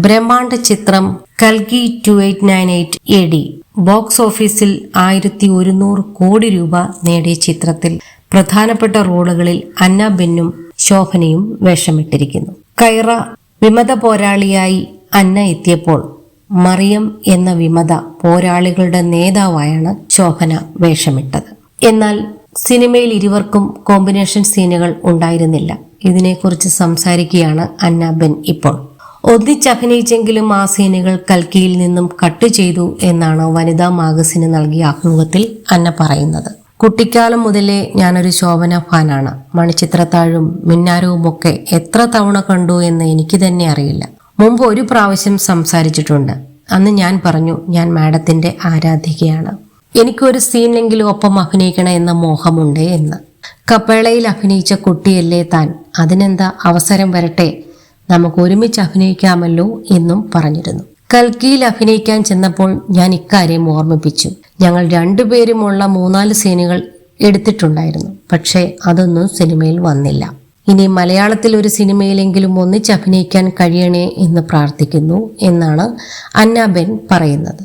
ബ്രഹ്മാണ്ഡ ചിത്രം കൽക്കി 2898 AD box ഓഫീസിൽ 1100 കോടി രൂപ നേടിയ ചിത്രത്തിൽ പ്രധാനപ്പെട്ട റോളുകളിൽ അന്ന ബെന്നും ശോഭനയും വേഷമിട്ടിരിക്കുന്നു. കൈറ വിമത പോരാളിയായി അന്ന എത്തിയപ്പോൾ മറിയം എന്ന വിമത പോരാളികളുടെ നേതാവായാണ് ശോഭന വേഷമിട്ടത്. എന്നാൽ സിനിമയിൽ ഇരുവർക്കും കോമ്പിനേഷൻ സീനുകൾ ഉണ്ടായിരുന്നില്ല. ഇതിനെക്കുറിച്ച് സംസാരിക്കുകയാണ് അന്ന ബെൻ ഇപ്പോൾ. ഒന്നിച്ചഭിനയിച്ചെങ്കിലും ആ സീനുകൾ കൽക്കിയിൽ നിന്നും കട്ട് ചെയ്തു എന്നാണ് വനിതാ മാഗസിന് നൽകിയ അഭിമുഖത്തിൽ അന്ന പറയുന്നത്. കുട്ടിക്കാലം മുതലേ ഞാനൊരു ശോഭന ഫാനാണ്. മണിച്ചിത്രത്താഴും മിന്നാരവുമൊക്കെ എത്ര തവണ കണ്ടു എന്ന് എനിക്ക് തന്നെ അറിയില്ല. മുമ്പ് ഒരു പ്രാവശ്യം സംസാരിച്ചിട്ടുണ്ട്. അന്ന് ഞാൻ പറഞ്ഞു, ഞാൻ മാഡത്തിന്റെ ആരാധികയാണ്, എനിക്കൊരു സീനിലെങ്കിലും ഒപ്പം അഭിനയിക്കണം എന്ന മോഹമുണ്ട് എന്ന്. കപ്പേളയിൽ അഭിനയിച്ച കുട്ടിയല്ലേ താൻ, അതിനെന്താ, അവസരം വരട്ടെ, നമുക്ക് ഒരുമിച്ച് അഭിനയിക്കാമല്ലോ എന്നും പറഞ്ഞിരുന്നു. കൽക്കിയിൽ അഭിനയിക്കാൻ ചെന്നപ്പോൾ ഞാൻ ഇക്കാര്യം ഓർമ്മിപ്പിച്ചു. ഞങ്ങൾ രണ്ടുപേരുമുള്ള 3-4 സീനുകൾ എടുത്തിട്ടുണ്ടായിരുന്നു. പക്ഷേ അതൊന്നും സിനിമയിൽ വന്നില്ല. ഇനി മലയാളത്തിൽ ഒരു സിനിമയിലെങ്കിലും ഒന്നിച്ച് അഭിനയിക്കാൻ കഴിയണേ എന്ന് പ്രാർത്ഥിക്കുന്നു എന്നാണ് അന്ന ബെൻ പറയുന്നത്.